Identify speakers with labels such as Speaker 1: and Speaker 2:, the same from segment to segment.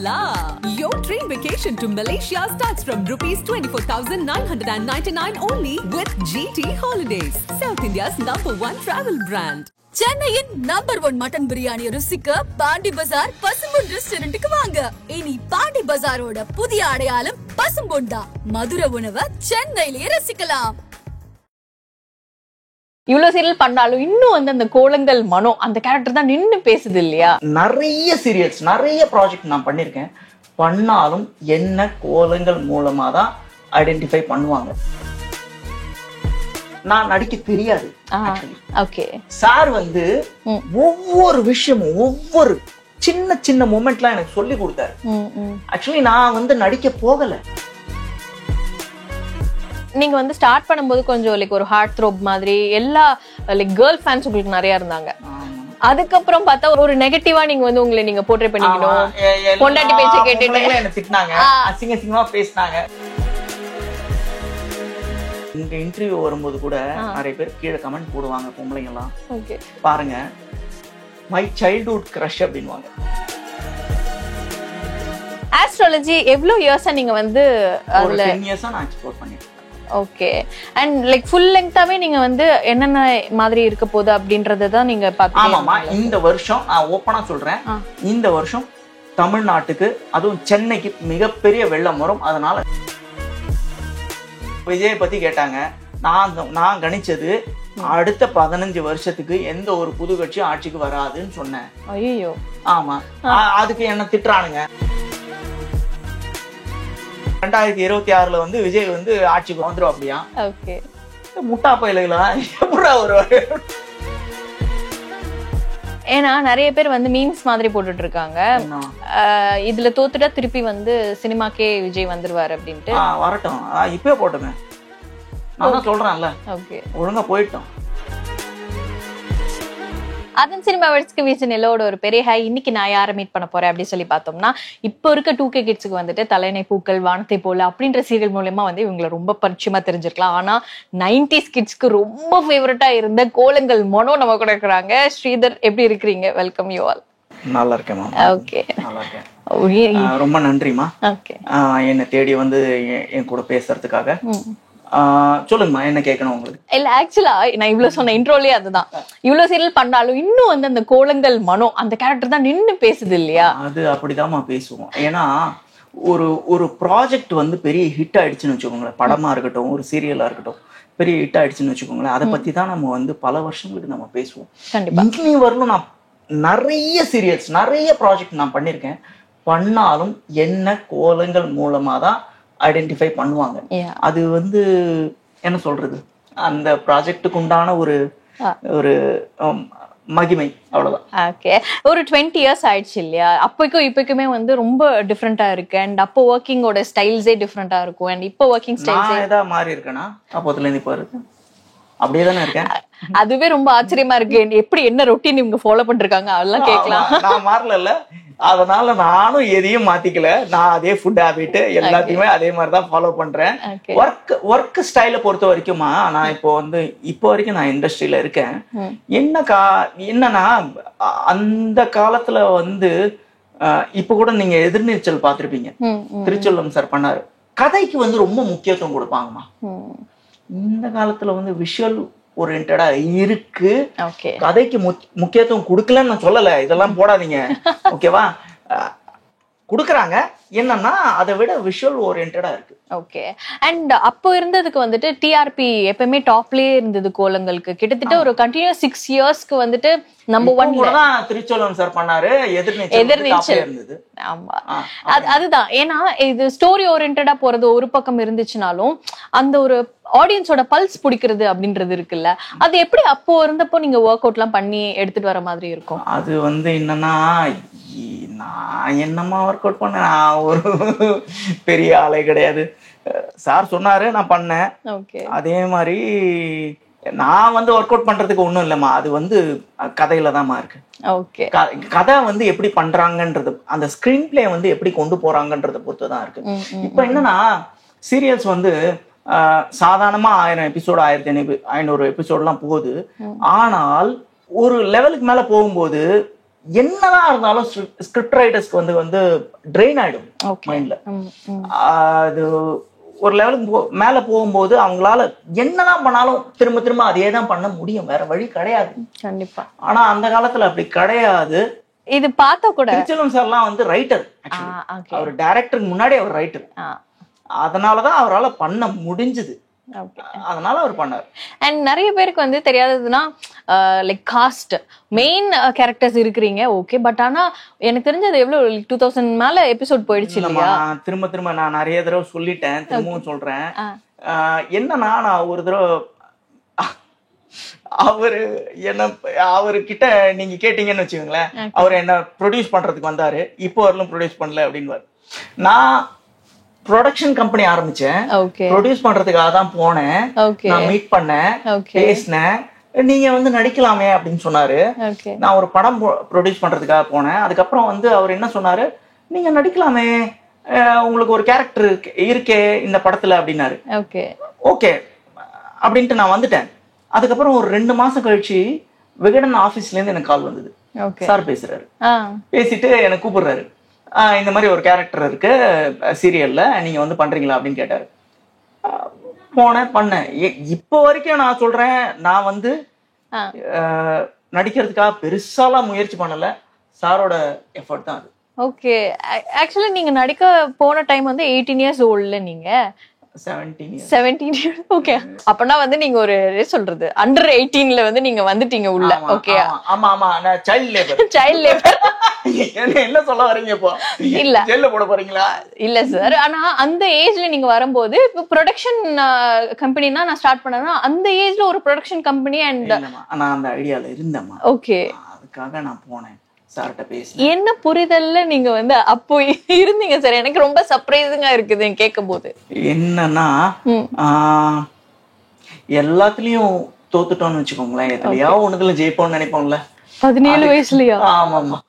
Speaker 1: la. Your train vacation to Malaysia starts from rupees 24,999 only with GT Holidays, South India's #1 travel brand.
Speaker 2: சென்னையின் number 1 mutton biryani ருசிக்க பாண்டி பஜார் பசும்பொன் ரெஸ்டாரண்ட்டுக்கு வாங்க. இனி பாண்டி பஜாரோட புதிய அடையாளம் பசும்பொன் தான். மதுரை உணவை சென்னையிலேயே ரசிக்கலாம்.
Speaker 3: இவ்வளவு சீரியல் பண்ணாலும் இன்னும் அந்த கோலங்கள் மனம் அந்த கேரக்டர் தான் நின்னு பேசுது இல்லையா?
Speaker 4: நிறைய சீரியல்ஸ் நிறைய ப்ராஜெக்ட் நான் பண்ணிருக்கேன். பண்ணாலும் என்ன கோலங்கள் மூலமா தான் ஐடென்டிஃபை பண்ணுவாங்க. நான் நடிக்க தெரியாது. சார் வந்து ஒவ்வொரு விஷயமும் ஒவ்வொரு சின்ன சின்ன மூமெண்ட்லாம் எனக்கு சொல்லி கொடுத்தாரு. ஆக்சுவலி நான் வந்து நடிக்க போகல.
Speaker 3: நீங்க வந்து ஸ்டார்ட் பண்ணும்போது கொஞ்சம் லைக் ஒரு ஹார்ட் த்ரோப் மாதிரி எல்லா லைக் கேர்ள் ஃபேன்ஸ் உங்களுக்கு நிறைய இருந்தாங்க. அதுக்கப்புறம் பார்த்தா ஒரு நெகட்டிவா நீங்க வந்து உங்களை நீங்க போர்ட்ரே பண்ணிக்கணும். பொண்டாட்டி பேச்சை கேட்டுட்டு
Speaker 4: என்ன திட்டினாங்க, அசிங்க அசிங்கமா பேசினாங்க. இங்க இன்டர்வியூ வரும்போது கூட நிறைய பேர் கீழே கமெண்ட் போடுவாங்க பொம்பளைங்க எல்லாம். பாருங்க மை சைல்ட்ஹுட் கிரஷ் அப்படின்வாங்க.
Speaker 3: ஆஸ்ட்ராலஜி எவ்வளவு இயர்ஸா நீங்க வந்து
Speaker 4: அதுல 10 இயர்ஸா நான் எக்ஸ்ப்ளோர் பண்ணிட்டேன்.
Speaker 3: ஓகே. அண்ட் லைக் ஃபுல் லெங்தாவே நீங்க வந்து என்னென்ன மாதிரி இருக்க போகுது அப்படின்றத தான் நீங்க பாத்தீங்க.
Speaker 4: ஆமாமா, இந்த வருஷம் நான் ஓப்பனா சொல்றேன், இந்த வருஷம் தமிழ்நாட்டுக்கு அதுவும் சென்னைக்கு மிகப்பெரிய வெள்ளம் வரும். அதனால விஜயை பத்தி கேட்டாங்க. நான் கணிச்சது அடுத்த 15 வருஷத்துக்கு எந்த ஒரு புது கட்சி ஆட்சிக்கு வராதுன்னு சொன்னேன்.
Speaker 3: ஐயோ.
Speaker 4: ஆமா, அதுக்கு என்ன திட்டுறானுங்க. 2026 வந்து விஜய் வந்து ஆட்சிக்கு வந்துரும் அப்படியா? முட்டா பயிலுங்களா எப்படா வருவாரு?
Speaker 3: ஏன்னா நிறைய பேர் வந்து மீம்ஸ் மாதிரி போட்டுட்டு இருக்காங்க. இதுல தோத்துட்டா திருப்பி வந்து சினிமாக்கே விஜய் வந்துருவாரு அப்படின்ட்டு.
Speaker 4: வரட்டும், இப்பவே போட்டுங்க. நான் தான் சொல்றேன்ல, ஒழுங்கா போயிட்டோம்.
Speaker 3: அதன் சினிமா வெட்ஸ்க்கு வீசன் எல்லோட ஒரு பெரிய ஹை. இன்னைக்கு நான் யாரை மீட் பண்ண போறேன் அப்படின்னு சொல்லி பார்த்தோம்னா, இப்போ இருக்க 2K கிட்ஸுக்கு வந்துட்டு தலையணை பூக்கள் வானத்தை போல அப்படின்ற சீரியல் மூலமா வந்து இவங்களை ரொம்ப பரிச்சயமா தெரிஞ்சிருக்கலாம். ஆனா 90s கிட்ஸ்க்கு ரொம்ப ஃபேவரட்டா இருந்த கோலங்கள் மனோ நம்ம கூட இருக்கிறாங்க. ஸ்ரீதர், எப்படி இருக்கிறீங்க? Welcome you all.
Speaker 4: நல்லா இருக்கேன்.
Speaker 3: ஓகே,
Speaker 4: நல்லா இருக்கேன். ரொம்ப நன்றிமா. என்னை தேடி வந்து என் கூட பேசுறதுக்காக. சொல்லுங்கம்மா, என்ன கேட்கணும் உங்களுக்கு?
Speaker 3: இல்ல, ஆக்சுவலா நான் இவ்வளவு சொன்ன இன்ட்ரோலயே அதுதான். இவ்வளவு சீரியல் பண்ணாலும் இன்னும் வந்து அந்த கோலங்கள் மனம் அந்த கேரக்டர் தான் நின்னு பேசுது இல்லையா?
Speaker 4: அது அப்படிதாம்மா பேசுவோம். ஏன்னா ஒரு ப்ராஜெக்ட் வந்து பெரிய ஹிட் ஆயிடுச்சுன்னு வச்சுக்கோங்களேன், படமா இருக்கட்டும் ஒரு சீரியலா இருக்கட்டும், பெரிய ஹிட் ஆயிடுச்சுன்னு வச்சுக்கோங்களேன், அதை பத்தி தான் நம்ம வந்து பல வருஷங்களுக்கு நம்ம பேசுவோம். இன்னி வரலும் நான் நிறைய சீரியல்ஸ் நிறைய ப்ராஜெக்ட் நான் பண்ணிருக்கேன். பண்ணாலும் என்ன கோலங்கள் மூலமா தான் ஐடென்டிஃபை பண்ணுவாங்க. அது வந்து என்ன சொல்றது, அந்த ப்ராஜெக்டுக்கு உண்டான ஒரு மகிமை, அவ்வளவுதான்.
Speaker 3: ஓகே. ஒரு 20 இயர்ஸ் ஆயிடுச்சு இல்லையா? அப்போக்கும் இப்போக்குமே வந்து ரொம்ப டிஃப்ரெண்டா இருக்கு. அண்ட் அப்போ ஒர்க்கிங்கோட ஸ்டைல்ஸே டிஃப்ரெண்டா இருக்கும். அண்ட் இப்போ ஒர்க்கிங் ஸ்டைல்ஸ்
Speaker 4: ஏதாவது மாறி இருக்கேனா? அப்போதுல இருந்து இப்போ இருக்கு அப்படியே தானே இருக்கேன்.
Speaker 3: அதுவே ரொம்ப ஆச்சரியமா இருக்கு. எப்படி என்ன ரொட்டீன் இவங்க ஃபாலோ பண்ணிருக்காங்க அதெல்லாம் கேட்கலாம்.
Speaker 4: நான் மாறல, அதனால நானும் எதையும் மாத்திக்கல. நான் அதே ஃபுட் ஹேபிட் எல்லாத்தையுமே அதே மாதிரிதான் ஃபாலோ பண்றேன். ஒர்க் ஸ்டைல பொறுத்த வரைக்குமா, நான் இப்போ வரைக்கும் நான் இண்டஸ்ட்ரியில இருக்கேன். என்னன்னா அந்த காலத்துல வந்து இப்ப கூட நீங்க எதிர்நீச்சல் பாத்திருப்பீங்க, திருச்செல்வம் சார் பண்ணாரு. கதைக்கு வந்து ரொம்ப முக்கியத்துவம் கொடுப்பாங்கம்மா. இந்த காலத்துல வந்து விஷுவல் ஓரியன்டா இருக்கு. கதைக்கு முக்கியத்துவம் கொடுக்கலன்னு நான் சொல்லல, இதெல்லாம் போடாதீங்க, ஓகேவா? குடுக்குறாங்க, என்னன்னா அதை விட விஷுவல் ஓரியன்டா இருக்கு.
Speaker 3: ஓகே. அண்ட் அப்போ இருந்ததுக்கு வந்துட்டு டிஆர்பி எப்பவுமே டாப்லயே இருந்தது கோலங்களுக்கு. கிட்டத்தட்ட ஒரு கண்டினியூஸ் 6 இயர்ஸ்க்கு வந்துட்டு நம்பர் 1
Speaker 4: தான் திருச்செல்வம் சார் பண்ணாரு. எதிர்நீச்சல் இருந்தது.
Speaker 3: ஆமா, அதுதான். ஏன்னா இது ஸ்டோரி ஓரியன்டா போறது ஒரு பக்கம் இருந்துச்சுனாலும் அந்த ஒரு ஆடியன்ஸோட பல்ஸ் பிடிக்கிறது அப்படின்றது இருக்குல்ல, அது எப்படி அப்போ இருந்தப்போ நீங்க ஒர்க் அவுட் எல்லாம் பண்ணி எடுத்துட்டு வர மாதிரி இருக்கும்?
Speaker 4: அது வந்து என்னன்னா, நான் என்னமா ஒர்க் அவுட் பண்ண, நான் ஒரு பெரிய ஆளே கிடையாது. சார் சொன்னாரு, நான் பண்ணேன். அதே மாதிரி நான் வந்து ஒர்க் அவுட் பண்றதுக்கு ஒண்ணும் இல்லம்மா, அது வந்து கதையில தான்மா இருக்கு. கதை வந்து எப்படி பண்றாங்கன்றது, அந்த ஸ்கிரீன் பிளே வந்து எப்படி கொண்டு போறாங்கன்றத பொறுத்துதான் இருக்கு. இப்ப என்னன்னா சீரியல்ஸ் வந்து சாதாரணமா 1000 எபிசோடு 1500 எபிசோட்லாம் போகுது. ஆனால் ஒரு லெவலுக்கு மேல போகும்போது என்னதான் இருந்தாலும் ஸ்கிரிப்ட் ரைட்டர்ஸ்க்கு வந்து ட்ரெயின் ஆயிடும் மைண்ட்ல. அது ஒரு லெவலுக்கு மேல போகும்போது அவங்களால என்னதான் பண்ணாலும் திரும்ப திரும்ப அதே தான் பண்ண முடியும், வேற வழி கிடையாது.
Speaker 3: கண்டிப்பா.
Speaker 4: ஆனா அந்த காலத்துல அப்படி கிடையாது.
Speaker 3: இது பார்த்தா கூட
Speaker 4: திருச்செல்வம் சார்லாம் வந்து ரைட்டர், அவர் டைரக்டருக்கு முன்னாடி அவர் ரைட்டர், அதனாலதான் அவரால் பண்ண முடிஞ்சது, அதனால அவர் பண்ணார்.
Speaker 3: அண்ட் நிறைய பேருக்கு வந்து தெரியாததுன்னா லைக் காஸ்ட் மெயின் கேரக்டர்ஸ் இருக்கிறீங்க ஓகே, பட் ஆனா எனக்கு தெரிஞ்சது எவ்வளவு 2000 மேல எபிசோட் போயிடுச்சு இல்லையா?
Speaker 4: திரும்ப திரும்ப நான் நிறைய தடவை சொல்லிட்டேன், திரும்பவும் சொல்றேன். என்னன்னா நான் ஒரு தடவை அவர்கிட்ட நீங்க கேட்டீங்கன்னு வச்சுக்கோங்களேன், அவர் என்ன ப்ரொடியூஸ் பண்றதுக்கு வந்தாரு, இப்போ வரலும் ப்ரொடியூஸ் பண்ணல அப்படின்னு. நான் ப்ரொடக்ஷன் கம்பெனி ஆரம்பிச்சேன், ப்ரொடியூஸ் பண்றதுக்காக தான் போனேன், நான் மீட் பண்ணேன், பேசினேன், நீங்க வந்து நடிக்கலாமே அப்படின்னு சொன்னாரு. நான் ஒரு படம் ப்ரொடியூஸ் பண்றதுக்காக போனேன். அதுக்கப்புறம் வந்து அவர் என்ன சொன்னாரு, நீங்க நடிக்கலாமே, உங்களுக்கு ஒரு கேரக்டர் இருக்கே இந்த படத்துல அப்படின்னாரு. ஓகே அப்படின்ட்டு நான் வந்துட்டேன். அதுக்கப்புறம் ஒரு 2 மாசம் கழிச்சு விகடன் ஆபீஸ்ல இருந்து எனக்கு கால் வந்தது. சார் பேசுறாரு, பேசிட்டு எனக்கு கூப்பிடுறாரு, இந்த மாதிரி ஒரு கேரக்டர் இருக்கு சீரியல்ல, நீங்க வந்து பண்றீங்களா அப்படின்னு கேட்டாரு. போனேன், பண்ணேன். இப்போ வரைக்கும் நான் சொல்றேன், நான் வந்து நடிக்கிறதுக்காக பெருசாலாம் முயற்சி பண்ணல, சாரோட எஃபர்ட் தான் அது.
Speaker 3: ஓகே, ஆக்சுவலி நீங்க நடிக்க போன டைம் வந்து 18 years ஓல்ட்ல, நீங்க 17 years. ஓகே, அப்பனா வந்து நீங்க ஒரு சொல்றது அண்டர் 18ல வந்து நீங்க வந்துட்டீங்க உள்ள. ஓகே,
Speaker 4: ஆமா ஆமா, நான் சைல்ட் லேபர். என்ன சொல்ல வரீங்க இப்போ? இல்ல ஜெயில்ல போட போறீங்களா?
Speaker 3: இல்ல சார், ஆனா அந்த ஏஜ்ல நீங்க வரும்போது இப்போ ப்ரொடக்ஷன் கம்பெனினா நான் ஸ்டார்ட் பண்ணேன்னா அந்த ஏஜ்ல ஒரு ப்ரொடக்ஷன் கம்பெனி அண்ட்
Speaker 4: நான் அந்த ஐடியால இருந்தேன்.
Speaker 3: ஓகே,
Speaker 4: அதுக்காக நான் போனேன், சார்ட்ட பேசி.
Speaker 3: என்ன புரிதல்ல நீங்க வந்து அப்போ இருந்தீங்க சார்? எனக்கு ரொம்ப சர்ப்ரைசிங்கா இருக்குது கேட்கும் போது.
Speaker 4: என்னன்னா எல்லாத்துலயும் தோத்துட்டோம்னு வச்சுக்கோங்களேன், எதுலயாவது ஒண்ணுல ஜெயிப்போம்னு நினைப்போம்ல.
Speaker 3: 17 வயசுலயா?
Speaker 4: ஆமாமா,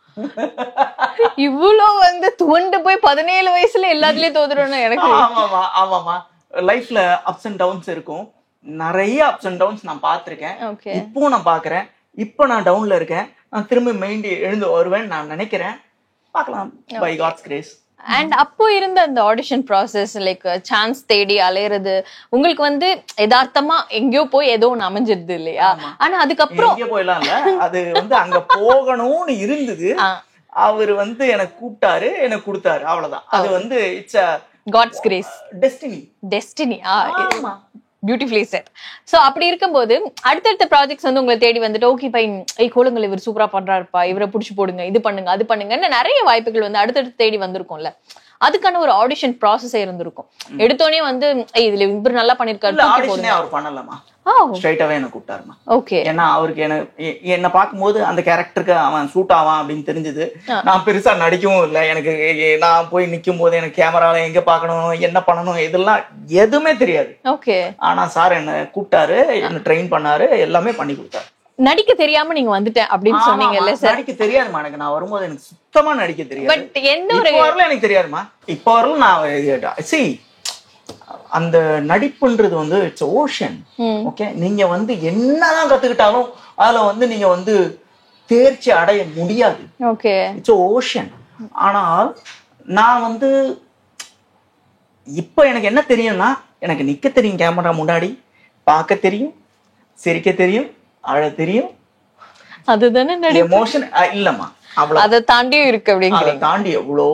Speaker 3: இவ்வளவு வந்து துவண்டு போய் 17 வயசுல எல்லாத்துலயும் தோத்துட்டோம்னு எனக்கு.
Speaker 4: ஆமாமா ஆமாமா, லைஃப்ல அப்ஸ் அண்ட் டவுன்ஸ் இருக்கும், நிறைய அப்ஸ் அண்ட் டவுன்ஸ் நான் பாத்திருக்கேன், இப்போ நான் பாக்குறேன். இப்போ நான் டவுன்ல இருக்கேன், நான் திரும்ப மெயின்டி எழுந்து வருவேன் நான் நினைக்கிறேன், பார்க்கலாம், பை காட்ஸ் கிரேஸ்.
Speaker 3: அண்ட் அப்போ இருந்த அந்த ஆடிஷன் ப்ராசஸ், லைக் சான்ஸ் தேடி அலையிறது, உங்களுக்கு வந்து யதார்த்தமா எங்கேயோ போய் ஏதோ ஒன்று அமைஞ்சிருது இல்லையா? ஆனா அதுக்கப்புறம்
Speaker 4: எங்கேயோ போயலாம் இல்ல, அது வந்து அங்க போகணும்னு இருந்தது. அவர் வந்து எனக்கு கூப்பிட்டாரு, எனக்கு கொடுத்தாரு, அவ்வளவுதான். அது வந்து it's a
Speaker 3: God's grace, destiny. Beautifully set. So அப்படி இருக்கும்போது அடுத்தடுத்த ப்ராஜெக்ட்ஸ் வந்து உங்களை தேடி வந்துட்டு, ஓகே பை கோளுங்கள், இவர் சூப்பரா பண்றாருப்பா, இவரை புடிச்சு போடுங்க, இது பண்ணுங்க அது பண்ணுங்கன்னு நிறைய வாய்ப்புகள் வந்து அடுத்தடுத்து தேடி வந்திருக்கும்ல. அதுக்கான ஒரு ஆடிஷன் ப்ராசஸே இருந்திருக்கும். எடுத்தோடனே வந்து இதுல இவர் நல்லா பண்ணிருக்காரு,
Speaker 4: அவர் பண்ணலாமா, ஸ்ட்ரைட்டாவே என்ன கூப்பிட்டாருமா.
Speaker 3: ஓகே,
Speaker 4: ஏன்னா அவருக்கு என்ன பார்க்கும்போது அந்த கேரக்டருக்கு அவன் சூட் ஆவான் அப்படின்னு தெரிஞ்சது. நான் பெருசா நடிக்கவும் இல்லை, எனக்கு நான் போய் நிக்கும் போது எனக்கு கேமரால எங்க பாக்கணும், என்ன பண்ணணும், இதெல்லாம் எதுவுமே தெரியாது.
Speaker 3: ஓகே,
Speaker 4: ஆனா சார் என்ன கூப்பிட்டாரு, என்ன ட்ரெயின் பண்ணாரு, எல்லாமே பண்ணி கொடுத்தாரு.
Speaker 3: நடிக்க தெரியாம நீங்க வந்துட்டேன் அப்படின்னு சொன்னீங்கல்ல சார்?
Speaker 4: நடிக்க தெரியாதுமா எனக்கு, நான் வரும்போது எனக்கு சுத்தமா நடிக்க தெரியாது.
Speaker 3: பட் எந்த ஒரு
Speaker 4: எனக்கு தெரியாதுமா, இப்போ வரலும் நான் சி அந்த நடிப்புன்றது வந்து இட்ஸ் ஓஷன். ஓகே, நீங்க வந்து என்னதான் கத்துக்கிட்டாலும் அதுல வந்து நீங்க வந்து தேர்ச்சி அடைய முடியாது.
Speaker 3: Okay,
Speaker 4: it's ocean. ஆனால் நான் வந்து இப்ப எனக்கு என்ன தெரியும்னா, எனக்கு நிக்க தெரியும், கேமரா முன்னாடி பார்க்க தெரியும், சிரிக்க தெரியும், அழ தெரியும்,
Speaker 3: அதுதானே
Speaker 4: எமோஷன் இல்லம்மா, அவ்வளவு.
Speaker 3: அதை தாண்டியும் இருக்கு அப்படிங்கிற,
Speaker 4: தாண்டி எவ்வளோ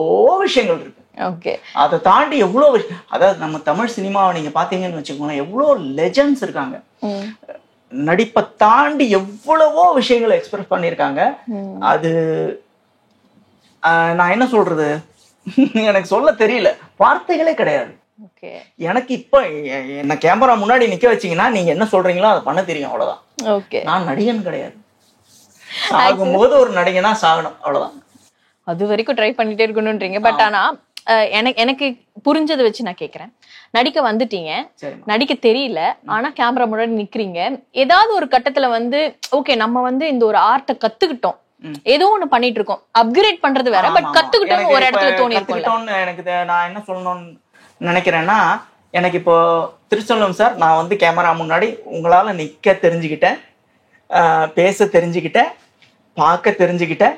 Speaker 4: விஷயங்கள் இருக்கு.
Speaker 3: ஓகே,
Speaker 4: அதை தாண்டி எவ்வளவு, அதாவது நம்ம தமிழ் சினிமாவை நீங்க பாத்தீங்கன்னு வச்சுக்கோங்களேன், எவ்வளவு லெஜண்ட்ஸ் இருக்காங்க, நடிப்பை தாண்டி எவ்வளவோ விஷயங்களை எக்ஸ்பிரஸ் பண்ணிருக்காங்க. அது நான் என்ன சொல்றது, எனக்கு சொல்ல தெரியல, வார்த்தைகளே கிடையாது. எனக்கு இப்ப என்ன கேமரா முன்னாடி நிக்க வச்சீங்கன்னா நீங்க என்ன சொல்றீங்களோ அதை பண்ண தெரியும், அவ்வளவுதான்.
Speaker 3: ஓகே,
Speaker 4: நான் நடிகன் கிடையாது, சாகும்போது ஒரு நடிகனா சாகணும், அவ்வளவுதான்.
Speaker 3: அது வரைக்கும் ட்ரை பண்ணிட்டே இருக்கணும்ன்றீங்க. பட் ஆனா எனக்கு புரிஞ்சதை வச்சு நான் கேக்குறேன், நடிக்க வந்துட்டீங்க, நடிக்க தெரியல, ஆனா கேமரா முன்னாடி நிக்கிறீங்க, ஏதாவது ஒரு கட்டத்துல வந்து ஓகே நம்ம வந்து இந்த ஒரு ஆர்ட்டை கத்துக்கிட்டோம், ஏதோ ஒண்ணு பண்ணிட்டு இருக்கோம், அப்கிரேட் பண்றது வேற, பட் கத்துக்கிட்டோம் ஒரு இடத்துல தோணி இருக்கும்ல.
Speaker 4: எனக்கு நான் என்ன சொல்லணும்னு நினைக்கிறேன்னா, எனக்கு இப்போ திருச்செல்வம் சார், நான் வந்து கேமரா முன்னாடி உங்களால நிக்க தெரிஞ்சுக்கிட்டேன், பேச தெரிஞ்சுக்கிட்டேன், பார்க்க தெரிஞ்சுக்கிட்டேன்,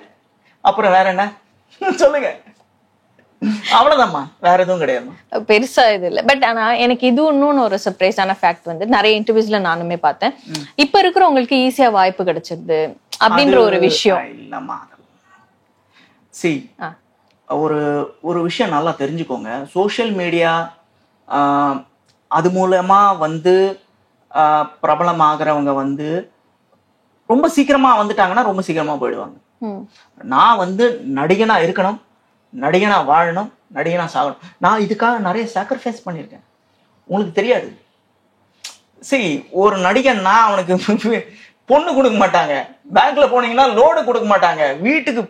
Speaker 4: அப்புறம் வேற என்ன சொல்லுங்க, அவ்வளவுதான்மா, வேற எதுவும் கிடையாதுமா.
Speaker 3: பெருசா இது இல்ல. பட் ஆனா எனக்கு இது இன்னொன்னு ஒரு சர்ப்ரைஸான ஃபேக்ட் வந்து நிறைய இன்டர்வியூஸ்ல நானுமே பார்த்தேன், இப்ப இருக்கிறவங்களுக்கு ஈஸியா வாய்ப்பு கிடைச்சிருது அப்படின்ற ஒரு விஷயம்
Speaker 4: இல்லம்மா. ஒரு விஷயம் நல்லா தெரிஞ்சுக்கோங்க. சோஷியல் மீடியா அது மூலமா வந்து பிரபலமாகறவங்க வந்து ரொம்ப சீக்கிரமா வந்துட்டாங்கன்னா ரொம்ப சீக்கிரமா போயிடுவாங்க. நான் வந்து நடிகனா இருக்கணும், நடிகனா வாழணும், நடிகனா சாகணும். நான் இதுக்காக நிறைய சாக்ரிஃபைஸ் பண்ணியிருக்கேன், உங்களுக்கு தெரியாது. சரி, ஒரு நடிகன்னா அவனுக்கு பொண்ணு கொடுக்க மாட்டாங்க, பேங்க்ல போனீங்கன்னா லோடு கொடுக்க மாட்டாங்க, வீட்டுக்கு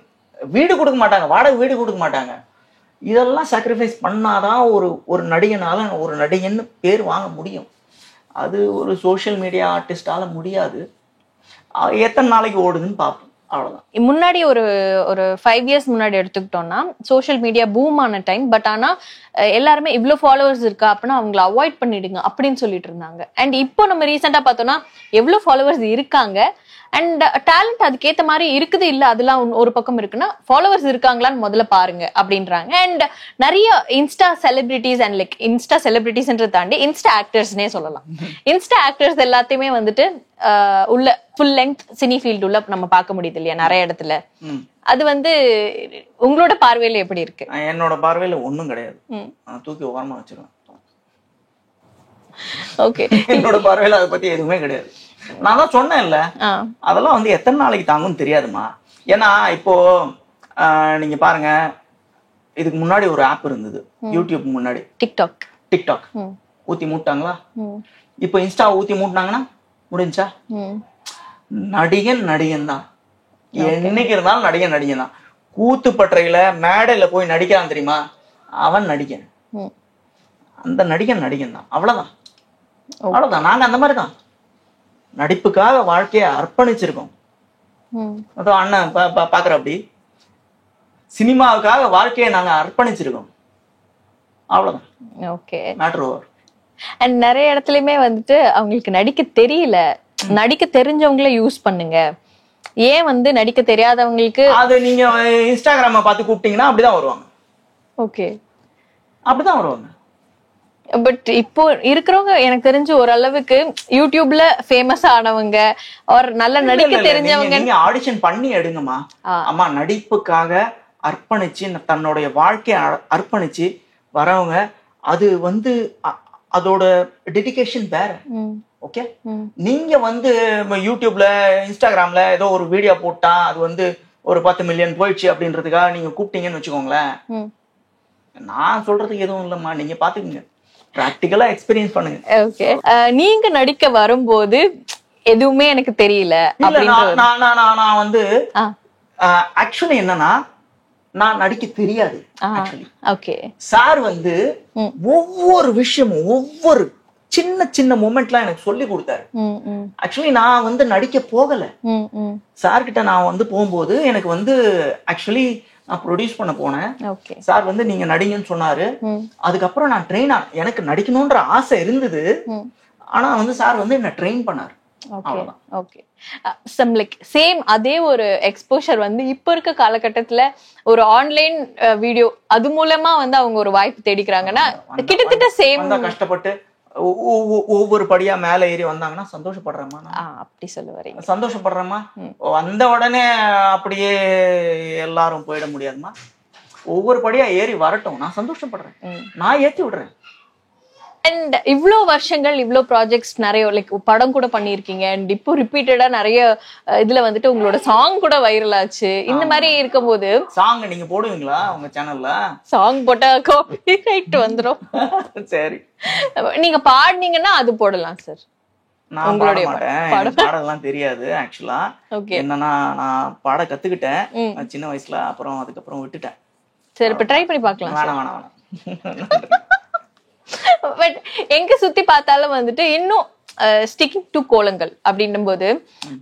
Speaker 4: வீடு கொடுக்க மாட்டாங்க, வாடகை வீடு கொடுக்க மாட்டாங்க. இதெல்லாம் சாக்ரிஃபைஸ் பண்ணாதான் ஒரு நடிகனால ஒரு நடிகன்னு பேர் வாங்க முடியும். அது ஒரு சோஷியல் மீடியா ஆர்டிஸ்டால முடியாது. எத்தனை நாளைக்கு ஓடுதுன்னு பார்ப்போம், அவ்வளவுதான்.
Speaker 3: முன்னாடி ஒரு 5 years முன்னாடி எடுத்துக்கிட்டோம்னா சோஷியல் மீடியா பூம் ஆன டைம். பட் ஆனா எல்லாருமே இவ்வளவு ஃபாலோவர்ஸ் இருக்கா அப்படின்னா அவங்களை அவாய்ட் பண்ணிடுங்க அப்படின்னு சொல்லிட்டு இருந்தாங்க. அண்ட் இப்போ நம்ம ரீசெண்டா பார்த்தோம்னா எவ்வளவு ஃபாலோவர்ஸ் இருக்காங்க அண்ட் டேலண்ட் அதுக்கேற்ற மாதிரி இருக்குது இல்ல, அதெல்லாம் ஒரு பக்கம் இருக்குன்னா ஃபாலோவர்ஸ் இருக்காங்களான்னு முதல்ல பாருங்க அப்படின்றாங்க. அண்ட் நிறைய insta celebrities and like insta செலிபிரிட்டிஸ்ன்றதை தாண்டி இன்ஸ்டா ஆக்டர்ஸ்னே சொல்லலாம். இன்ஸ்டா ஆக்டர்ஸ் எல்லாத்தையுமே வந்துட்டு உள்ள ஃபுல் லெங்த் சினி ஃபீல்டு உள்ள நம்ம பார்க்க முடியுது இல்லையா நிறைய இடத்துல. அது வந்து உங்களோட பார்வையில எப்படி இருக்கு?
Speaker 4: என்னோட பார்வையில ஒண்ணும் கிடையாது, தூக்கி ஓரமா வச்சிருவேன்.
Speaker 3: ஓகே,
Speaker 4: என்னோட பார்வையில அதை பத்தி எதுவுமே கிடையாது. நான் தான் சொன்னேன்ல, அதெல்லாம் வந்து எத்தனை நாளைக்கு தாங்கும்னு தெரியாதுமா. ஏன்னா இப்போ நீங்க பாருங்க, இதுக்கு முன்னாடி ஒரு ஆப் இருந்தது, யூடியூப் முன்னாடி டிக்டாக் ஊத்தி மூட்டாங்களா? இப்போ இன்ஸ்டா ஊத்தி மூட்டினாங்கன்னா முடிஞ்சா? நடிகன் தான், என்னைக்கு இருந்தாலும் நடிகன் தான். கூத்துப்பற்றையில மேடையில போய் நடிக்கிறான் தெரியுமா, அவன் நடிகன். அந்த நடிகன் தான், அவ்வளவுதான். நாங்க அந்த மாதிரிதான் நடிப்புக்காக வாழ்க்கையை அர்ப்பணிச்சிருக்கோம். அதான் அண்ணன் பாக்குற அப்படி சினிமாவுக்காக வாழ்க்கையை நாங்க அர்ப்பணிச்சிருக்கோம், அவ்வளவுதான்.
Speaker 3: Okay,
Speaker 4: matter over.
Speaker 3: அண்ட் நிறைய இடத்துலயுமே வந்துட்டு அவங்களுக்கு நடிக்க தெரியல, நடிக்க தெரிஞ்சவங்கள யூஸ் பண்ணுங்க. ஏன் வந்து நடிக்க தெரியாதவங்களுக்கு
Speaker 4: அது நீங்க இன்ஸ்டாகிராம பார்த்து கூப்பிட்டீங்கன்னா அப்படிதான் வருவாங்க.
Speaker 3: ஓகே,
Speaker 4: அப்படிதான் வருவாங்க.
Speaker 3: பட் இப்போ இருக்கிறவங்க எனக்கு தெரிஞ்சு ஓரளவுக்கு யூடியூப்ல ஃபேமஸ் ஆனவங்க ஒரு நல்ல நடிக்க தெரிஞ்சவங்க.
Speaker 4: நீங்க ஆடிஷன் பண்ணி எடுங்கம்மா. அம்மா, நடிப்புக்காக அர்ப்பணிச்சு தன்னுடைய வாழ்க்கையை அர்ப்பணிச்சு வரவங்க, அது வந்து அதோட டெடிகேஷன் வேற. ஓகே, நீங்க வந்து யூடியூப்ல இன்ஸ்டாகிராம்ல ஏதோ ஒரு வீடியோ போட்டா அது வந்து ஒரு 10 மில்லியன் போயிடுச்சு அப்படின்றதுக்காக நீங்க கூப்பிட்டீங்கன்னு வச்சுக்கோங்களேன், நான் சொல்றதுக்கு எதுவும் இல்லம்மா, நீங்க பாத்துக்கீங்க, பிராக்டிகலா எக்ஸ்பீரியன்ஸ் பண்ணுங்க.
Speaker 3: ஓகே, நீங்க நடிக்க வரும்போது எதுவுமே எனக்கு தெரியல
Speaker 4: நான் வந்து ஆக்சுவலி என்னன்னா நான் நடிக்க தெரியாது. சார் வந்து ஒவ்வொரு விஷயமும் ஒவ்வொரு சின்ன மொமெண்ட்லாம் எனக்கு சொல்லி கொடுத்தாரு. ஆக்சுவலி நான் வந்து நடிக்க போகல, சார் கிட்ட நான் வந்து போகும்போது எனக்கு வந்து ஆக்சுவலி நான் ப்ரொடியூஸ் பண்ண போனேன். சார் வந்து நீங்க நடிங்கன்னு சொன்னாரு. அதுக்கப்புறம் நான் ட்ரெயின் எனக்கு நடிக்கணும்ன்ற ஆசை இருந்தது. ஆனா வந்து சார் வந்து என்ன ட்ரெயின் பண்ணாரு.
Speaker 3: சேம் அதே ஒரு எக்ஸ்போஷர் வந்து இப்ப இருக்க காலகட்டத்துல ஒரு ஆன்லைன் வீடியோ அது மூலமா வந்து அவங்க ஒரு வாய்ப்பு தேடிக்கிறாங்கன்னா கிட்டத்தட்ட சேம்.
Speaker 4: கஷ்டப்பட்டு ஒவ்வொரு படியா மேல ஏறி வந்தாங்கன்னா சந்தோஷப்படுறேம்மா.
Speaker 3: அப்படி சொல்ல வரீங்க?
Speaker 4: சந்தோஷப்படுறேம்மா. வந்த உடனே அப்படியே எல்லாரும் போயிட முடியாதுமா. ஒவ்வொரு படியா ஏறி வரட்டும், நான் சந்தோஷப்படுறேன், நான் ஏத்தி விடுறேன்.
Speaker 3: அண்ட் இவ்வளோ வருஷங்கள் இவ்வளோ ப்ராஜெக்ட்ஸ் நிறைய லைக் படம் கூட பண்ணியிருக்கீங்க. அண்ட் இப்போ ரிப்பீட்டடா நிறைய இதுல வந்துட்டு உங்களோட சாங் கூட வைரல் ஆச்சு. இந்த மாதிரி இருக்கும்போது
Speaker 4: சாங் நீங்க போடுவீங்களா உங்க சேனல்ல?
Speaker 3: சாங் போட்டா காப்பி ரைட் வந்துரும்.
Speaker 4: சரி,
Speaker 3: நீங்க பாடுனீங்கன்னா அது போடலாம் சார்.
Speaker 4: நான் பாட மாட்டேன், பாடலாம் தெரியாது ஆக்சுவலா. என்னன்னா நான் பாட கத்துக்கிட்டேன் சின்ன வயசுல, அப்புறம் அதுக்கப்புறம் விட்டுட்டேன்.
Speaker 3: சரி, இப்ப ட்ரை பண்ணி பார்க்கலாம்.
Speaker 4: வேணாம்.
Speaker 3: பட் எங்க சுத்தி பார்த்தாலும் வந்துட்டு இன்னும் ஸ்டிக்கிங் டு கோலங்கள் அப்படின்னும் போது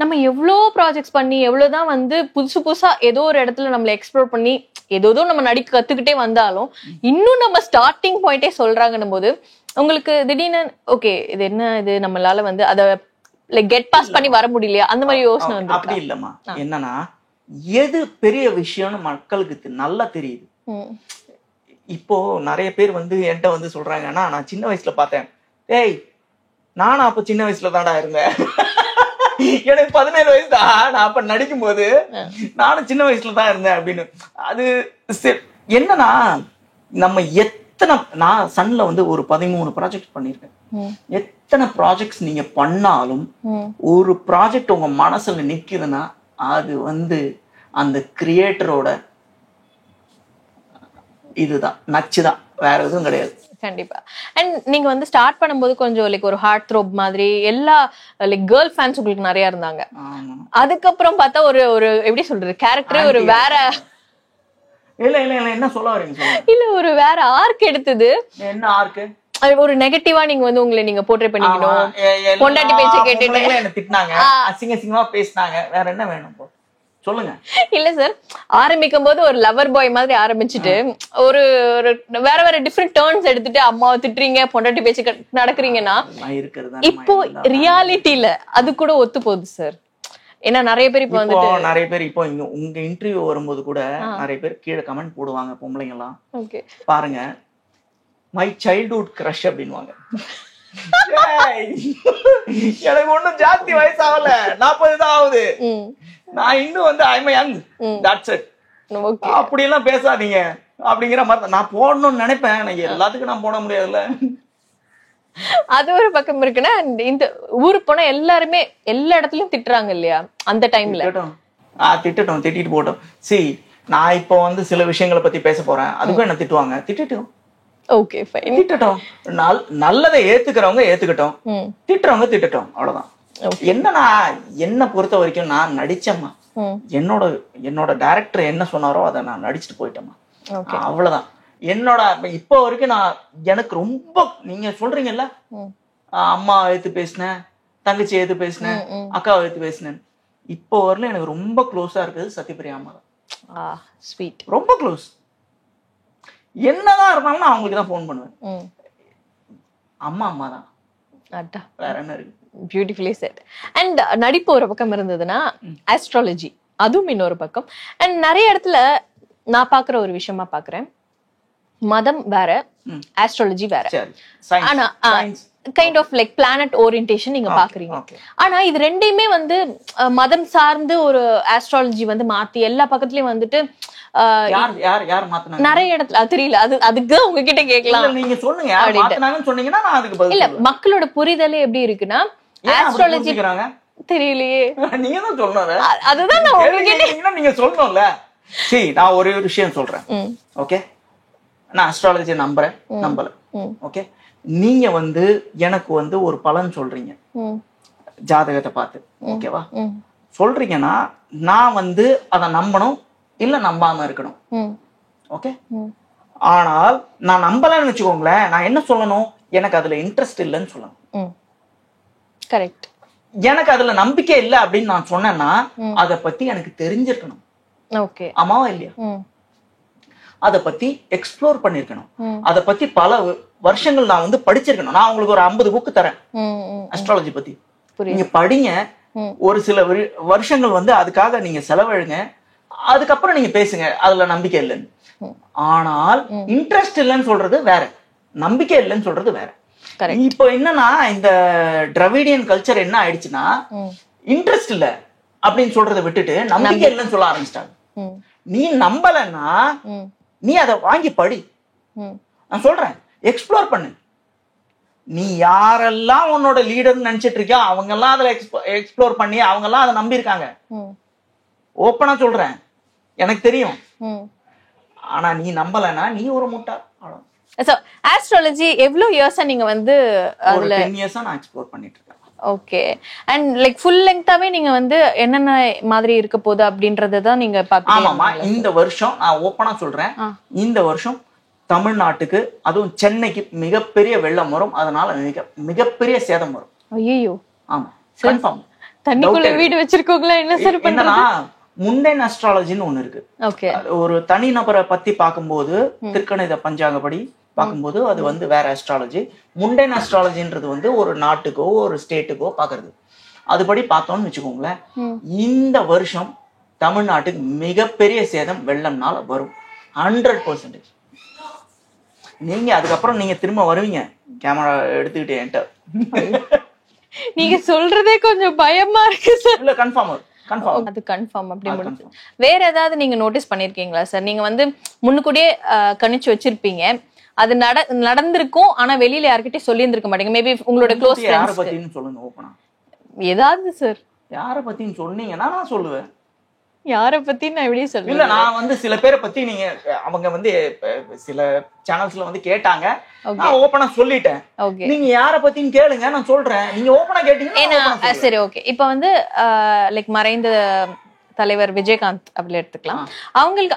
Speaker 3: நம்ம எவ்வளோ ப்ராஜெக்ட்ஸ் பண்ணி எவ்வளவுதான் வந்து புதுசா ஏதோ ஒரு இடத்துல நம்மள எக்ஸ்ப்ளோர் பண்ணி ஏதோ நம்ம நடிக்க கத்துக்கிட்டே வந்தாலும் இன்னும் நம்ம ஸ்டார்டிங் பாயிண்டே சொல்றாங்கன்னும் போது உங்களுக்கு திடீர்னு ஓகே இது என்ன இது நம்மளால வந்து அத லைக் கெட் பாஸ் பண்ணி வர முடியலையா அந்த மாதிரி யோசனை வந்து?
Speaker 4: அப்படி இல்லம்மா. என்னன்னா எது பெரிய விஷயம்னு மக்களுக்கு நல்லா தெரியுது. இப்போ நிறைய பேர் வந்து என்கிட்ட வந்து சொல்றாங்கன்னா, நான் சின்ன வயசுல பார்த்தேன். ஏய், நானும் அப்ப சின்ன வயசுல தான்டா இருந்தேன். எனக்கு 17 வயசு தான். நான் அப்ப நடிக்கும் போது நானும் சின்ன வயசுல தான் இருந்தேன் அப்படின்னு. அது என்னன்னா, நம்ம நான் சன்ல வந்து ஒரு 13 ப்ராஜெக்ட் பண்ணிருக்கேன். எத்தனை ப்ராஜெக்ட்ஸ் நீங்க பண்ணாலும் ஒரு ப்ராஜெக்ட் உங்க மனசுல நிக்குதுன்னா அது வந்து அந்த கிரியேட்டரோட இதுதான், நச்சுதான், வேற எதுவும் கிடையாது.
Speaker 3: கண்டிப்பா. அண்ட் நீங்க வந்து ஸ்டார்ட் பண்ணும்போது கொஞ்சம் லைக் ஒரு ஹார்ட் த்ரோப் மாதிரி எல்லா லைக் கேர்ள் ஃபேன்ஸ் உங்களுக்கு நிறைய இருந்தாங்க. அதுக்கப்புறம் பார்த்தா ஒரு ஒரு எப்படி சொல்றது, கேரக்டரே ஒரு வேற
Speaker 4: இல்ல இல்ல இல்ல என்ன சொல்ல வரீங்க?
Speaker 3: இல்ல ஒரு வேற ஆர்க் எடுத்தது.
Speaker 4: என்ன ஆர்க்?
Speaker 3: ஒரு நெகட்டிவா நீங்க வந்து உங்களை நீங்க போர்ட்ரே பண்ணிக்கணும். பொண்டாட்டி பேச்ச கேட்டுட்டு
Speaker 4: என்ன திட்டினாங்க, அசிங்க அசிங்கமா பேசினாங்க. வேற என்ன வேணும் சொல்லுங்க. இல்ல
Speaker 3: சார், ஆரம்பிக்கும் போது ஒரு லவர் பாய் மாதிரி ஆரம்பிச்சுட்டு ஒரு வேற வேற டிஃபரெண்ட் டர்ன்ஸ் எடுத்துட்டு அம்மாவை திட்டுறீங்க, பொண்டாட்டி பேச்சு நடக்கிறீங்கன்னா இப்போ ரியாலிட்டியில அது கூட ஒத்து போகுது சார். ஏன்னா நிறைய பேர் இப்போ வந்து
Speaker 4: இங்க உங்க இன்டர்வியூ வரும்போது கூட நிறைய பேர் கீழே கமெண்ட் போடுவாங்க பொம்பளைங்க எல்லாம். பாருங்க, மை சைல்ட்ஹுட் கிரஷ் அப்படின்வாங்க. எனக்கு ஒண்ணும் ஜாஸ்தி வயசு ஆகல, 40 தான் ஆகுது. நான் இன்னும் வந்து ஐம் யங், தட்ஸ் இட். அப்படி எல்லாம் பேசாதீங்க அப்படிங்கிற மாதிரி நான் போடணும்னு நினைப்பேன். எனக்கு எல்லாத்துக்கும் நான் போட முடியாதுல்ல.
Speaker 3: அது ஒரு பக்கம் இருக்குன்னா, இந்த ஊருக்கு போனா எல்லாருமே எல்லா இடத்துலயும் திட்டுறாங்க இல்லையா அந்த டைம்ல.
Speaker 4: திட்டட்டும், திட்டிட்டு போட்டோம். நான் இப்போ வந்து சில விஷயங்களை பத்தி பேச போறேன், அதுக்கும் என்ன திட்டுவாங்க. திட்டட்டும்,
Speaker 3: ஓகே ஃபைன்,
Speaker 4: திட்டட்டும். நல்லதை ஏத்துக்கிறவங்க ஏத்துக்கட்டும், திட்டுறவங்க திட்டட்டும், அவ்வளவுதான். என்னன்னா என்ன பொறுத்த வரைக்கும் நான் நடிச்சேம்மா, என்னோட டைரக்டர் என்ன சொன்னாரோ அதை நான் நடிச்சுட்டு போயிட்டேம்மா, அவ்வளவுதான். என்னோட இப்போ வரைக்கும் நான் எனக்கு ரொம்ப, நீங்க சொல்றீங்கல்ல அம்மா எடுத்து பேசினேன், தங்கச்சி எடுத்து பேசினேன், அக்காவை எடுத்து பேசினேன், இப்போ வரல எனக்கு ரொம்ப க்ளோஸா இருக்குது சத்யபிரியா அம்மா தான்.
Speaker 3: ஸ்வீட்,
Speaker 4: ரொம்ப க்ளோஸ். என்னதான் இருந்தாலும் நான் அவங்களுக்கு தான் போன் பண்ணுவேன். அம்மா தான், வேற என்ன இருக்கு.
Speaker 3: Beautifully set. அண்ட் நடிப்பு ஒரு பக்கம் இருந்ததுன்னா ஆஸ்ட்ராலஜி அதுவும் இன்னொரு பக்கம். அண்ட் நிறைய இடத்துல நான் பாக்குற ஒரு விஷயமா பாக்குறேன், மதம் வேற, ஆஸ்ட்ராலஜி வேற. ஆனா kind of like planet orientation நீங்க பாக்குறீங்க. ஆனா இது ரெண்டையுமே வந்து மதம் சார்ந்து ஒரு ஆஸ்ட்ராலஜி வந்து மாத்தி எல்லா பக்கத்துலயும் வந்துட்டு நிறைய இடத்துல தெரியல. அதுக்கு உங்ககிட்ட கேட்கலாம்,
Speaker 4: நீங்க சொல்லுங்க.
Speaker 3: இல்ல, மக்களோட புரிதலே எப்படி இருக்குன்னா ஆஸ்ட்ராலஜி தெரியலையே,
Speaker 4: நீங்க தான் சொல்லணும்.
Speaker 3: அதுதான் நான் உங்ககிட்ட
Speaker 4: நீங்க சொல்லணும்ல. நான் ஒரு விஷயம் சொல்றேன், ஓகே? நான் அஸ்ட்ராலஜி நம்பல, ஓகே? நீங்க வந்து எனக்கு வந்து ஒரு பலன் சொல்றீங்க ஜாதகத்தை பார்த்து, ஓகேவா? சொல்றீங்கன்னா நான் வந்து அதை நம்பணும் இல்ல நம்பாம இருக்கணும், ஓகே? ஆனால் நான் நம்பலன்னு வச்சுக்கோங்களேன், நான் என்ன சொல்லணும், எனக்கு அதுல இன்ட்ரெஸ்ட் இல்லைன்னு சொல்லணும்.
Speaker 3: கரெக்ட்.
Speaker 4: எனக்கு அதுல நம்பிக்கை இல்லை அப்படின்னு நான் சொன்னேன்னா அதை பத்தி எனக்கு தெரிஞ்சிருக்கணும்,
Speaker 3: ஓகே?
Speaker 4: ஆமாவா இல்லையா? அதை பத்தி எக்ஸ்ப்ளோர் பண்ணிருக்கணும், அதை பத்தி பல வருஷங்கள் நான் வந்து படிச்சிருக்கணும். நான் உங்களுக்கு ஒரு 50 புக்கு தரேன் அஸ்ட்ராலஜி பத்தி, நீங்க படிங்க. ஒரு சில வருஷங்கள் வந்து அதுக்காக நீங்க செலவழுங்க, அதுக்கப்புறம் நீங்க பேசுங்க அதுல நம்பிக்கை இல்லைன்னு. ஆனால் இன்ட்ரெஸ்ட் இல்லைன்னு சொல்றது வேற, நம்பிக்கை இல்லைன்னு சொல்றது வேற. இப்போ என்னன்னா இந்த டிராவிடியன் கல்ச்சர் என்ன ஆயிடுச்சுன்னா, இன்ட்ரெஸ்ட் இல்ல அப்படின்னு சொல்றதை விட்டுட்டு நம்பிக்கை இல்லைன்னு சொல்ல ஆரம்பிச்சிட்டாங்க. நீ நம்பலன்னா நீ அதை வாங்கி படி, நான் சொல்றேன், எக்ஸ்ப்ளோர் பண்ணு. நீ யாரெல்லாம் உன்னோட லீடர் நினைச்சிட்டு இருக்கியோ அவங்க எல்லாம் அதுல எக்ஸ்ப்ளோர் பண்ணி அவங்க எல்லாம் அதை நம்பி இருக்காங்க. ஓப்பனா சொல்றேன், எனக்கு தெரியும். ஆனா நீ நம்பலன்னா நீ ஒரு முட்டாள்.
Speaker 3: சோ ஆஸ்ட்ராலஜி எவ்வளவு இயர்ஸா நீங்க வந்து
Speaker 4: அதுல 10 இயர்ஸா நான் எக்ஸ்ப்ளோர் பண்ணிட்டு இருக்கேன்.
Speaker 3: ஓகே. அண்ட் லைக் ஃபுல் லெங்தாவே நீங்க வந்து என்னென்ன மாதிரி இருக்க போகுது அப்படின்றத தான் நீங்க பாத்தீங்க.
Speaker 4: ஆமாமா, இந்த வருஷம் நான் ஓப்பனா சொல்றேன், இந்த வருஷம் தமிழ்நாட்டுக்கு அதுவும் சென்னைக்கு மிகப்பெரிய வெள்ளம் வரும். அதனால மிகப்பெரிய சேதம் வரும்.
Speaker 3: ஐயோ.
Speaker 4: ஆமா, கன்ஃபார்ம்.
Speaker 3: தண்ணிக்குள்ள வீடு வச்சிருக்கோங்களா என்ன சார் பண்றீங்க?
Speaker 4: முண்டன் அஸ்ட்ராலஜின்னு ஒண்ணு இருக்கு.
Speaker 3: ஓகே.
Speaker 4: ஒரு தனி நபரை பத்தி பார்க்கும்போது திருக்கணித பஞ்சாங்கப்படி பார்க்கும்போது அது வந்து வேற அஸ்ட்ராலஜி. முண்டன் அஸ்ட்ராலஜின்றது வந்து ஒரு நாட்டுக்கோ ஒரு ஸ்டேட்டுக்கோ பாக்குறது. அதுபடி பார்த்தோம்னு வச்சுக்கோங்களேன், இந்த வருஷம் தமிழ்நாட்டுக்கு மிகப்பெரிய சேதம் வெள்ளம்னால வரும். 100%. நீங்க அதுக்கப்புறம் நீங்க திரும்ப வருவீங்க கேமரா எடுத்துக்கிட்டு என்கிட்ட.
Speaker 3: நீங்க சொல்றதே கொஞ்சம் பயமா இருக்கு சார்.
Speaker 4: இல்ல கன்ஃபார்ம்
Speaker 3: அது கன்ஃபார்ம் அப்படி முடிஞ்சு. வேற ஏதாவது நீங்க நோட்டீஸ் பண்ணிருக்கீங்களா சார்? நீங்க வந்து முன்னுக்கூடியே கணிச்சு வச்சிருப்பீங்க, அது நடந்திருக்கும், ஆனா வெளியில யார்கிட்டயும் சொல்லி இருந்திருக்க மாட்டீங்க. மேபி உங்களோட க்ளோஸ் ஃப்ரெண்ட்ஸ்.
Speaker 4: யாரை பத்தின்னு சொல்லுங்க ஓபனா.
Speaker 3: ஏதாவது சார்
Speaker 4: யாரை பத்தின்னு சொன்னீங்கன்னா நான் சொல்லுவேன்.
Speaker 3: யாரை பத்தி நான் எப்படி சொல்றேன்?
Speaker 4: இல்ல நான் வந்து சில பேரை பத்தி நீங்க அவங்க வந்து சில சேனல்ஸ்ல வந்து கேட்டாங்க, நான் ஓபனா சொல்லிட்டேன். நீங்க யாரை பத்தின்னு கேளுங்க நான் சொல்றேன். நீங்க ஓபனா கேட்டீங்கன்னா
Speaker 3: சரி ஓகே. இப்ப வந்து லைக் மறைந்த தலைவர் விஜயகாந்த் அப்படி எடுத்துக்கலாம்.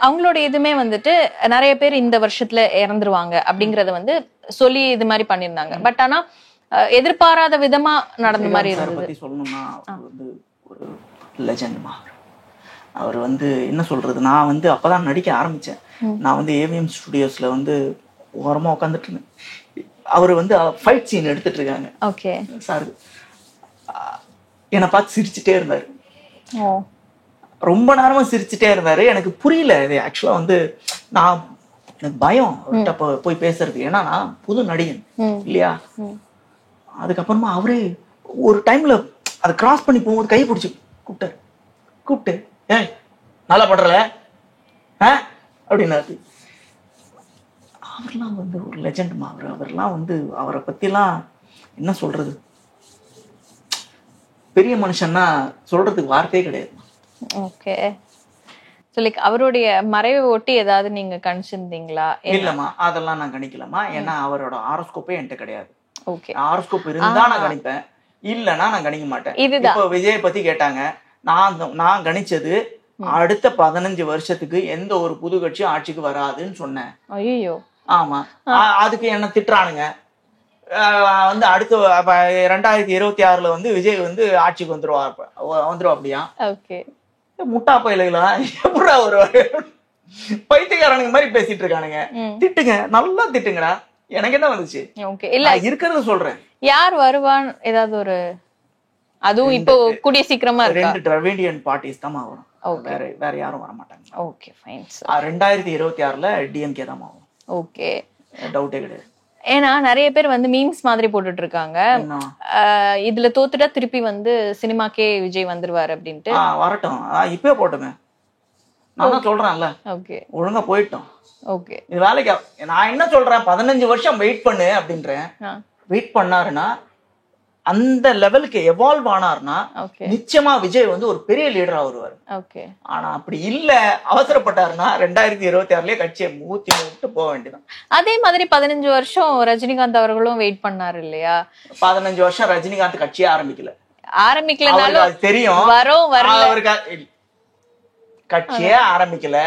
Speaker 3: அவங்களோட இதுமே வந்துட்டு நிறைய பேர் இந்த வருஷத்துல இறந்துருவாங்க அப்படிங்கறத வந்து சொல்லி இது மாதிரி பண்ணிருந்தாங்க. பட் ஆனா எதிர்பாராத விதமா நடந்த மாதிரி இருந்தது.
Speaker 4: சொல்லணும்னா வந்து ஒரு லெஜெண்ட். அவர் வந்து என்ன சொல்றது, நான் வந்து அப்பதான் நடிக்க ஆரம்பிச்சேன். நான் வந்து ஏவிஎம் ஸ்டுடியோஸ்ல வந்து ஓரமா உட்காந்துட்டு இருந்தேன். அவர் வந்து ஃபைட் சீன் எடுத்துட்டு இருக்காங்க.
Speaker 3: ஓகே
Speaker 4: சார் என்னை பார்த்து சிரிச்சுட்டே இருந்தாரு. ரொம்ப நேரமா சிரிச்சுட்டே இருந்தாரு. எனக்கு புரியல இது ஆக்சுவலா வந்து நான் எனக்கு பயம் போய் பேசுறது. ஏன்னா நான் புது நடிகன் இல்லையா. அதுக்கப்புறமா அவரே ஒரு டைம்ல அதை கிராஸ் பண்ணி போகும்போது கை பிடிச்சி கூப்பிட்டு ஏய் நல்லா பண்றல அப்படின்னாரு. அவர்லாம் வந்து ஒரு லெஜெண்ட்மா. அவர்லாம் வந்து அவரை பத்திலாம் என்ன சொல்றது, பெரிய மனுஷன்னா சொல்றதுக்கு வார்த்தையே கிடையாது.
Speaker 3: ஓகே. சோ லைக் அவருடைய மறைவை ஒட்டி ஏதாவது நீங்க கணிச்சிருந்தீங்களா?
Speaker 4: இல்லம்மா அதெல்லாம் நான் கணிக்கலமா. ஏன்னா அவரோட ஆரோஸ்கோப்பே என்கிட்ட கிடையாது.
Speaker 3: ஓகே.
Speaker 4: ஆரோஸ்கோப் இருந்தா நான் கணிப்பேன், இல்லன்னா நான் கணிக்க மாட்டேன். இப்போ விஜய் பத்தி கேட்டாங்க, நான் கணிச்சது அடுத்த 15 வருஷத்துக்கு எந்த ஒரு புது கட்சி ஆட்சிக்கு வராதுன்னு சொன்னேன்.
Speaker 3: ஐயோ.
Speaker 4: ஆமா. அதுக்கு என்ன திட்டுறானுங்க. வந்து அடுத்த 2026 வந்து விஜய் வந்து ஆட்சிக்கு வந்துருவா அப்படியா?
Speaker 3: ஓகே.
Speaker 4: முட்டா பயிலுங்களா எப்படா வருவாரு? பைத்தியக்காரனுங்க மாதிரி பேசிட்டு இருக்கானுங்க. திட்டுங்க, நல்லா திட்டுங்கடா. எனக்கு என்ன வந்துச்சு?
Speaker 3: ஓகே. இல்ல இருக்கிறத
Speaker 4: சொல்றேன்.
Speaker 3: யார் வருவான் ஏதாவது ஒரு, அதுவும் இப்போ கூடிய சீக்கிரமா இருக்கு.
Speaker 4: 2 டிராவிடியன் பார்ட்டிஸ் தான் வரும். வேற யாரும் வர மாட்டாங்க.
Speaker 3: Okay fine sir.
Speaker 4: 2026 டிஎம்கே தான் வரும்.
Speaker 3: ஓகே,
Speaker 4: டவுட்டே கிடையாது.
Speaker 3: ஏன்னா நிறைய பேர் வந்து மீம்ஸ் மாதிரி போட்டுட்டு இருக்காங்க, இதுல தோத்துட்டா திருப்பி வந்து சினிமாக்கே விஜய் வந்துருவாரு அப்படின்ட்டு.
Speaker 4: வரட்டும், இப்பவே போட்டுமே. நான் தான் சொல்றேன்ல.
Speaker 3: ஓகே,
Speaker 4: ஒழுங்கா போயிட்டோம்.
Speaker 3: ஓகே, இது
Speaker 4: வேலைக்கு நான் என்ன சொல்றேன், 15 வருஷம் வெயிட் பண்ணு அப்படின்றேன். வெயிட் பண்ணாருன்னா அந்த லெவலுக்கு எவால்வ் ஆனார்னா நிச்சயமா விஜய் வந்து ஒரு பெரிய லீடரா வருவாரு. ஆனா அப்படி இல்ல, அவசரப்பட்டாருன்னா 2026 கட்சியை மூட்டு போக வேண்டியதான்.
Speaker 3: அதே மாதிரி 15 வருஷம் ரஜினிகாந்த் அவர்களும் வெயிட் பண்ணாரு இல்லையா?
Speaker 4: 15 வருஷம் ரஜினிகாந்த் கட்சியே
Speaker 3: ஆரம்பிக்கலனாலும்
Speaker 4: தெரியும்
Speaker 3: அவருக்கு
Speaker 4: கட்சியே ஆரம்பிக்கல.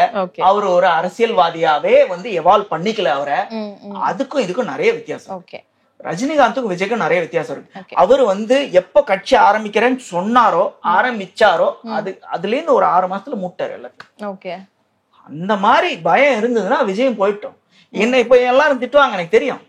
Speaker 4: அவரு ஒரு அரசியல்வாதியாவே வந்து எவால்வ் பண்ணிக்கல அவரை. அதுக்கும் இதுக்கும் நிறைய வித்தியாசம். ரஜினிகாந்துக்கும் விஜய்க்கும் நிறைய வித்தியாசம் இருக்கு. அவரு வந்து எப்ப கட்சி ஆரம்பிக்கிறேன்னு சொன்னாரோ ஆரம்பிச்சாரோ அதுல இருந்து ஒரு 6 மாசத்துல மூட்டாரு எல்லாத்தையும். அந்த மாதிரி பயம் இருந்ததுன்னா விஜயம் போயிட்டோம். என்ன இப்ப எல்லாரும் திட்டுவாங்க, எனக்கு தெரியும்.